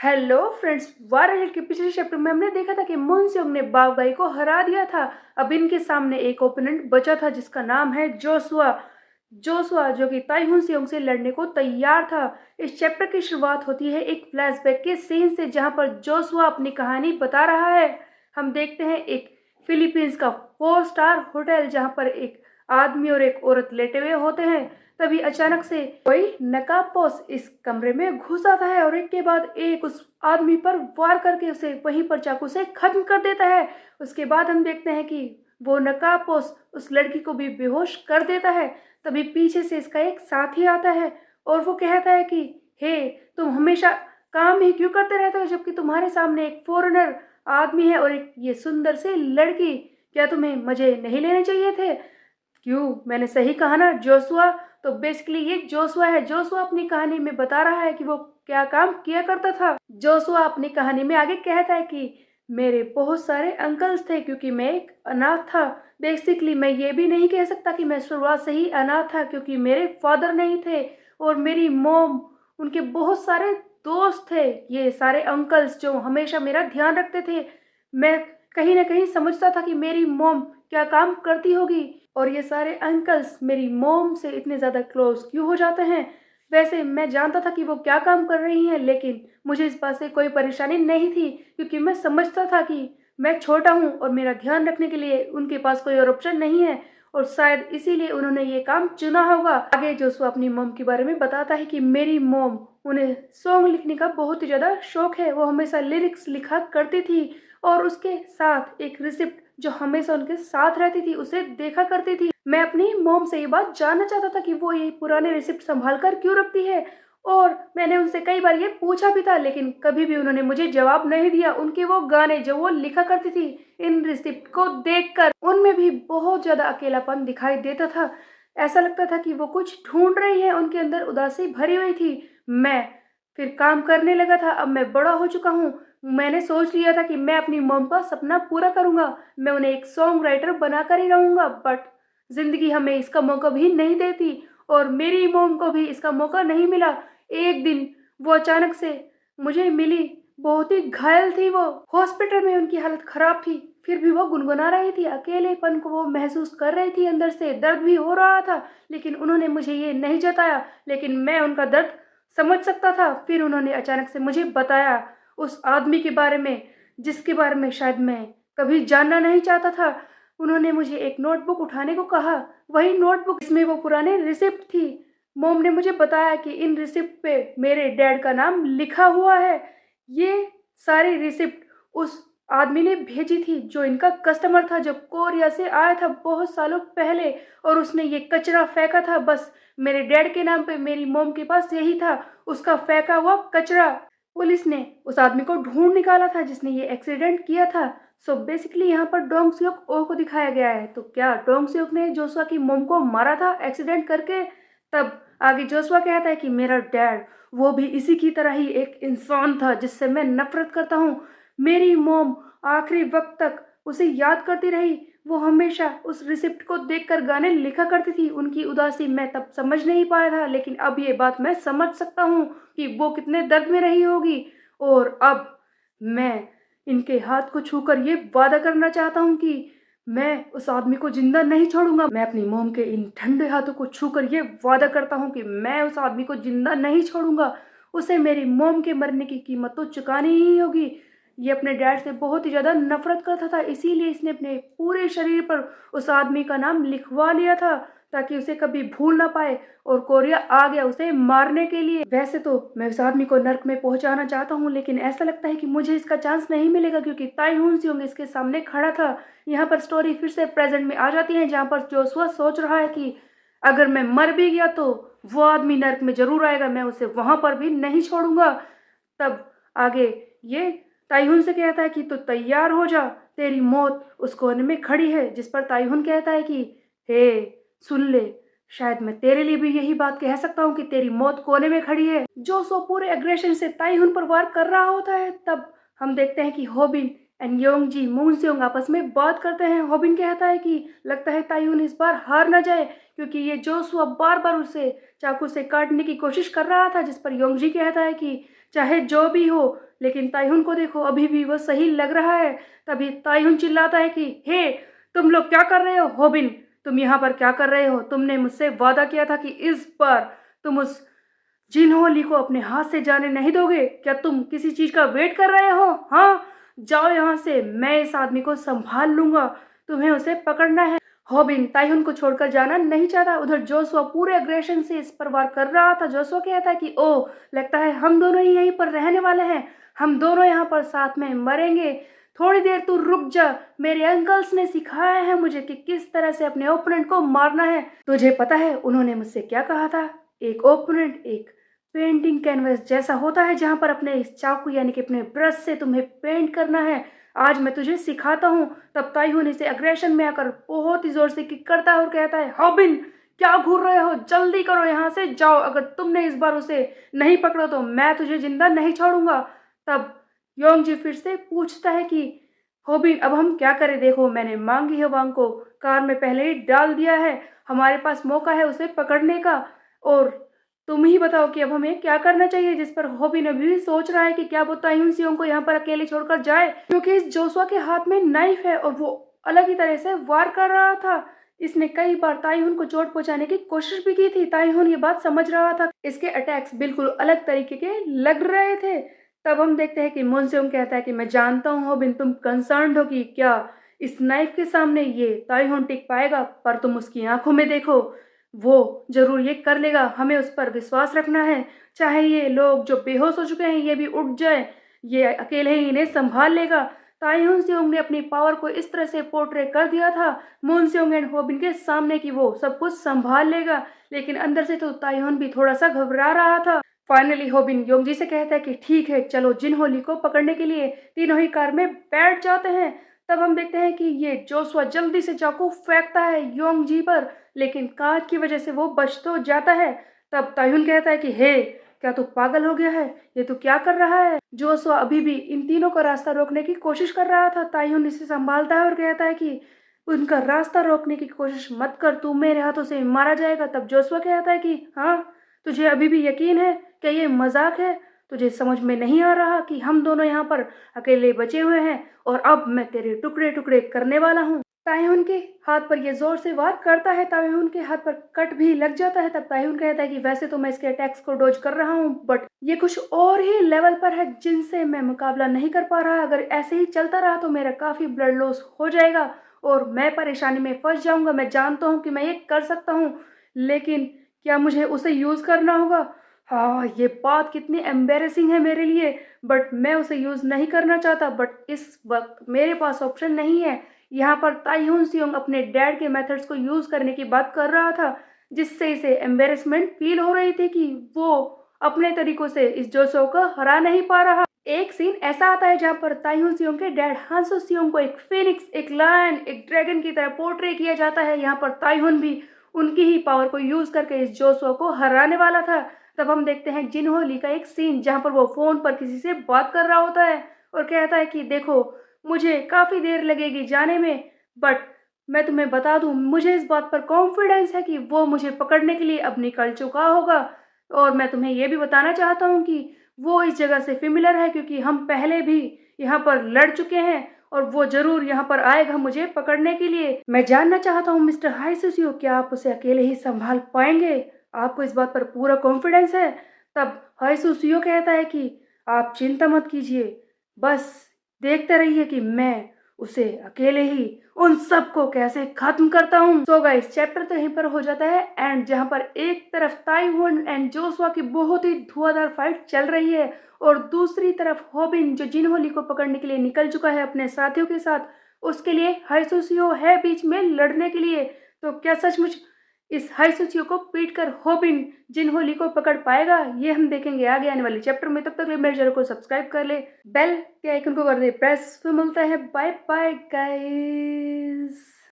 Hello friends, वार के पिछले chapter में हमने देखा था कि मून सेओंग ने बाव गाई को हरा दिया था। अब इनके सामने एक ओपोनेंट बचा था जिसका नाम है जोसुआ। जोसुआ जो कि ताइहुन सेओंग से लड़ने को तैयार था। इस चैप्टर की शुरुआत होती है एक फ्लैशबैक के सीन से जहां पर जोसुआ अपनी कहानी बता रहा है। हम देखते हैं एक फिलीपींस का 4 स्टार होटल जहां पर एक आदमी और एक औरत लेटे हुए होते हैं। तभी अचानक से कोई नकाबपोश इस कमरे में घुस आता है और एक के बाद एक उस आदमी पर वार करके उसे वहीं पर चाकू से खत्म कर देता है। उसके बाद हम देखते हैं कि वो नकाबपोश उस लड़की को भी बेहोश कर देता है। तभी पीछे से इसका एक साथी आता है और वो कहता है कि हे, तुम हमेशा काम ही क्यों करते रहते हो जबकि तुम्हारे सामने एक फॉरेनर आदमी है और एक ये सुंदर सी लड़की। क्या तुम्हें मजे नहीं लेने चाहिए थे? क्यों, मैंने सही कहा ना जोसुआ? तो बेसिकली ये जोसुआ है। जोसुआ अपनी कहानी में बता रहा है कि वो क्या काम किया करता था। जोसुआ अपनी कहानी में आगे कहता है कि मेरे बहुत सारे अंकल्स थे क्योंकि मैं एक अनाथ था। बेसिकली मैं ये भी नहीं कह सकता कि मैं शुरुआत से ही अनाथ था क्योंकि मेरे फादर नहीं थे और मेरी मोम, उनके बहुत सारे दोस्त थे। ये सारे अंकल्स जो हमेशा मेरा ध्यान रखते थे। मैं कहीं ना कहीं समझता था कि मेरी मोम क्या काम करती होगी और ये सारे अंकल्स मेरी मोम से इतने ज़्यादा क्लोज क्यों हो जाते हैं। वैसे मैं जानता था कि वो क्या काम कर रही हैं, लेकिन मुझे इस बात से कोई परेशानी नहीं थी क्योंकि मैं समझता था कि मैं छोटा हूँ और मेरा ध्यान रखने के लिए उनके पास कोई और ऑप्शन नहीं है और शायद इसीलिए उन्होंने ये काम चुना होगा। आगे जोसुआ अपनी मोम के बारे में बताता है कि मेरी मोम, उन्हें सॉन्ग लिखने का बहुत ही ज़्यादा शौक है। वो हमेशा लिरिक्स लिखा करती थी और उसके साथ एक रिसिप्ट जो हमेशा उनके साथ रहती थी उसे देखा करती थी। मैं अपनी मॉम से ये बात जानना चाहता था कि वो ये पुराने रिसिप्ट संभाल कर क्यों रखती है और मैंने उनसे कई बार ये पूछा भी था, लेकिन कभी भी उन्होंने मुझे जवाब नहीं दिया। उनके वो गाने जो वो लिखा करती थी, इन रिसिप्ट को देखकर उनमें भी बहुत ज्यादा अकेलापन दिखाई देता था। ऐसा लगता था कि वो कुछ ढूंढ रही है, उनके अंदर उदासी भरी हुई थी। मैं फिर काम करने लगा था। अब मैं बड़ा हो चुका हूँ। मैंने सोच लिया था कि मैं अपनी मॉम का सपना पूरा करूंगा। मैं उन्हें एक सॉन्ग राइटर बनाकर ही रहूंगा, बट जिंदगी हमें इसका मौका भी नहीं देती और मेरी मॉम को भी इसका मौका नहीं मिला। एक दिन वो अचानक से मुझे मिली। बहुत ही घायल थी वो। हॉस्पिटल में उनकी हालत खराब थी, फिर भी वो गुनगुना रही थी। अकेलेपन को वो महसूस कर रही थी, अंदर से दर्द भी हो रहा था, लेकिन उन्होंने मुझे ये नहीं जताया। लेकिन मैं उनका दर्द समझ सकता था। फिर उन्होंने अचानक से मुझे बताया उस आदमी के बारे में जिसके बारे में शायद मैं कभी जानना नहीं चाहता था। उन्होंने मुझे एक नोटबुक उठाने को कहा, वही नोटबुक इसमें वो पुराने रिसिप्ट थी। मोम ने मुझे बताया कि इन रिसिप्ट पे मेरे डैड का नाम लिखा हुआ है। ये सारी रिसिप्ट उस आदमी ने भेजी थी जो इनका कस्टमर था, जो कोरिया से आया था बहुत सालों पहले, और उसने ये कचरा फेंका था। बस मेरे डैड के नाम पे मेरी मोम के पास यही था, उसका फेंका हुआ कचरा। पुलिस ने उस आदमी को ढूंढ निकाला था जिसने ये एक्सीडेंट किया था। सो बेसिकली यहाँ पर डोंग सियोक ओ को दिखाया गया है। तो क्या डोंग सियोक ने जोशुआ की मोम को मारा था एक्सीडेंट करके? तब आगे जोशुआ कहता है कि मेरा डैड वो भी इसी की तरह ही एक इंसान था जिससे मैं नफरत करता हूँ। मेरी मोम आखिरी वक्त तक उसे याद करती रही। वो हमेशा उस रिसिप्ट को देखकर गाने लिखा करती थी। उनकी उदासी मैं तब समझ नहीं पाया था, लेकिन अब ये बात मैं समझ सकता हूँ कि वो कितने दर्द में रही होगी। और अब मैं इनके हाथ को छूकर ये वादा करना चाहता हूँ कि मैं उस आदमी को जिंदा नहीं छोड़ूंगा। मैं अपनी मोम के इन ठंडे हाथों को छूकर ये वादा करता हूँ कि मैं उस आदमी को जिंदा नहीं छोड़ूंगा। उसे मेरी मोम के मरने की कीमत तो चुकानी ही होगी। ये अपने डैड से बहुत ही ज़्यादा नफरत करता था, इसीलिए इसने अपने पूरे शरीर पर उस आदमी का नाम लिखवा लिया था ताकि उसे कभी भूल ना पाए। और कोरिया आ गया उसे मारने के लिए। वैसे तो मैं उस आदमी को नर्क में पहुंचाना चाहता हूँ, लेकिन ऐसा लगता है कि मुझे इसका चांस नहीं मिलेगा क्योंकि ताइहुन सियोंग इसके सामने खड़ा था। यहाँ पर स्टोरी फिर से प्रेजेंट में आ जाती है जहाँ पर जोशुआ सोच रहा है कि अगर मैं मर भी गया तो वो आदमी नर्क में जरूर आएगा, मैं उसे वहां पर भी नहीं छोड़ूंगा। तब आगे ये ताइहुन से कहता है कि तू तैयार हो जा, तेरी मौत उस कोने में खड़ी है। जिस पर ताइहुन कहता है कि हे, सुन ले, शायद मैं तेरे लिए भी यही बात कह सकता हूँ कि तेरी मौत कोने में खड़ी है। जो सो पूरे एग्रेशन से ताइहुन पर वार कर रहा होता है। तब हम देखते हैं कि होबिन एंड योंगजी मून सेओंग आपस में बात करते हैं। होबिन कहता है कि लगता है ताइहुन इस बार हार ना जाए क्योंकि ये जोसुआ बार बार उसे चाकू से काटने की कोशिश कर रहा था। जिस पर योंगजी कहता है कि चाहे जो भी हो। लेकिन ताइहुन को देखो, अभी भी वो सही लग रहा है। तभी ताइहुन चिल्लाता है कि हे, तुम लोग क्या कर रहे हो? होबिन, तुम यहाँ पर क्या कर रहे हो? तुमने मुझसे वादा किया था कि इस बार तुम उस जिनहोली को अपने हाथ से जाने नहीं दोगे। क्या तुम किसी चीज का वेट कर रहे हो? हाँ, जाओ यहाँ से, मैं इस आदमी को संभाल लूंगा, तुम्हें उसे पकड़ना है। हॉबिन ताइहुन को छोड़कर जाना नहीं चाहता। उधर जोसुआ पूरे अग्रेशन से इस पर वार कर रहा था। जोसुआ कहता है कि ओ, लगता है हम दोनों ही यहीं पर रहने वाले हैं, हम दोनों यहाँ पर साथ में मरेंगे। थोड़ी देर तू रुक जा, मेरे अंकल्स ने सिखाया है मुझे कि किस तरह से अपने ओपोनेंट को मारना है। तुझे पता है उन्होंने मुझसे क्या कहा था? एक ओपोनेंट एक पेंटिंग कैनवस जैसा होता है, जहां पर अपने इस चाकू यानी कि अपने ब्रश से तुम्हें पेंट करना है। आज मैं तुझे सिखाता हूँ। तब ताइहुन इसे अग्रेशन में आकर बहुत ही जोर से किक करता है और कहता है, हॉबिन, क्या घूर रहे हो? जल्दी करो, यहाँ से जाओ। अगर तुमने इस बार उसे नहीं पकड़ा तो मैं तुझे जिंदा नहीं छोड़ूंगा। तब योंगजी फिर से पूछता है कि हॉबिन, अब हम क्या करें? देखो, मैंने मांगी है वांग को कार में पहले ही डाल दिया है, हमारे पास मौका है उसे पकड़ने का, और तुम ही बताओ कि अब हमें क्या करना चाहिए। जिस पर हॉबिन अभी भी सोच रहा है कि क्या वो ताइहुन सियोंग को यहाँ पर अकेले छोड़कर जाए, क्योंकि इस जोसुआ के हाथ में नाइफ है और वो अलग ही तरह से वार कर रहा था। इसने कई बार ताइहुन को चोट पहुंचाने की कोशिश भी की थी। ताइहुन ये बात समझ रहा था, इसके अटैक्स बिल्कुल अलग तरीके के लग रहे थे। तब हम देखते हैं कि मुनसेओंग कहता है कि मैं जानता हूँ हॉबिन, तुम कंसर्न्ड हो कि क्या इस नाइफ के सामने ये ताइहुन टिक पाएगा, पर तुम उसकी आंखों में देखो, वो जरूर ये कर लेगा। हमें उस पर विश्वास रखना है। चाहे ये लोग जो बेहोश हो चुके हैं ये भी उठ जाए, ये अकेले ही इन्हें संभाल लेगा। ताइहुन सियोंग ने अपनी पावर को इस तरह से पोर्ट्रे कर दिया था मून सियोंग एंड होबिन के सामने कि वो सब कुछ संभाल लेगा। लेकिन अंदर से तो ताइहुन भी थोड़ा सा घबरा रहा था। फाइनली होबिन योंगजी से कहता है कि ठीक है, चलो जिनहोली को पकड़ने के लिए तीनों ही कार में बैठ जाते हैं। तब हम देखते हैं कि ये जोसुआ जल्दी से चाकू फेंकता है योंगजी पर, लेकिन कार की वजह से वो बच तो जाता है। तब ताइहुन कहता है कि हे, क्या तू पागल हो गया है? ये तू क्या कर रहा है? जोसुआ अभी भी इन तीनों का रास्ता रोकने की कोशिश कर रहा था। ताइहुन इसे संभालता है और कहता है कि उनका रास्ता रोकने की कोशिश मत कर, तू मेरे हाथों से मारा जाएगा। तब जोसुआ कहता है कि हाँ, तुझे अभी भी यकीन है? क्या ये मजाक है? तुझे समझ में नहीं आ रहा कि हम दोनों यहाँ पर अकेले बचे हुए हैं और अब मैं तेरे टुकड़े टुकड़े करने वाला हूँ। ताइहुन के हाथ पर ये जोर से वार करता है। ताइहुन के हाथ पर कट भी लग जाता है। तब ताइहुन कहता है कि वैसे तो मैं इसके अटैक्स को डॉज कर रहा हूँ, बट ये कुछ और ही लेवल पर है जिनसे मैं मुकाबला नहीं कर पा रहा। अगर ऐसे ही चलता रहा तो मेरा काफी ब्लड लॉस हो जाएगा और मैं परेशानी में फंस जाऊंगा। मैं जानता हूँ कि मैं ये कर सकता हूँ, लेकिन क्या मुझे उसे यूज करना होगा? हाँ, ये बात कितनी एम्बेरसिंग है मेरे लिए, बट मैं उसे यूज नहीं करना चाहता। बट इस वक्त मेरे पास ऑप्शन नहीं है। यहाँ पर ताइहुन सियोंग अपने डैड के मेथड्स को यूज करने की बात कर रहा था, जिससे इसे एम्बेरसमेंट फील हो रही थी कि वो अपने तरीकों से इस जोसो को हरा नहीं पा रहा। एक सीन ऐसा आता है जहाँ पर ताइहुन सियोंग के डैड हांसो सियोंग को एक फिनिक्स, एक लायन, एक ड्रैगन की तरह पोर्ट्रे किया जाता है। यहाँ पर ताइहुन भी उनकी ही पावर को यूज करके इस जोसो को हराने वाला था। तब हम देखते हैं जिनहोली का एक सीन जहाँ पर वो फोन पर किसी से बात कर रहा होता है और कहता है कि देखो, मुझे काफी देर लगेगी जाने में, बट मैं तुम्हें बता दूं, मुझे इस बात पर कॉन्फिडेंस है कि वो मुझे पकड़ने के लिए अब निकल चुका होगा। और मैं तुम्हें यह भी बताना चाहता हूँ कि वो इस जगह से फेमिलियर है, क्योंकि हम पहले भी यहाँ पर लड़ चुके हैं और वो जरूर यहाँ पर आएगा मुझे पकड़ने के लिए। मैं जानना चाहता हूँ मिस्टर हाइसुसियो, क्या आप उसे अकेले ही संभाल पाएंगे? आपको इस बात पर पूरा कॉन्फिडेंस है? तब हाइसुसियो कहता है कि आप चिंता मत कीजिए, बस देखते रहिए कि मैं उसे अकेले ही उन सबको कैसे खत्म करता हूँ। सो गाइस, चैप्टर तो यहीं पर हो जाता है एंड, जहाँ पर एक तरफ ताइहुन एंड जोसुआ की बहुत ही धुआंधार फाइट चल रही है और दूसरी तरफ हॉबिन जो जिनहोली को पकड़ने के लिए निकल चुका है अपने साथियों के साथ, उसके लिए हाइसुसियो है बीच में लड़ने के लिए। तो क्या सचमुच इस हाइसुसियो को पीट कर हॉबिन जिनहोली को पकड़ पाएगा? ये हम देखेंगे आगे आने वाले चैप्टर में। तब तक मेरे चैनल को सब्सक्राइब कर ले, बेल के आइकन को कर दे प्रेस। फिर मिलता है, बाय बाय गाइस।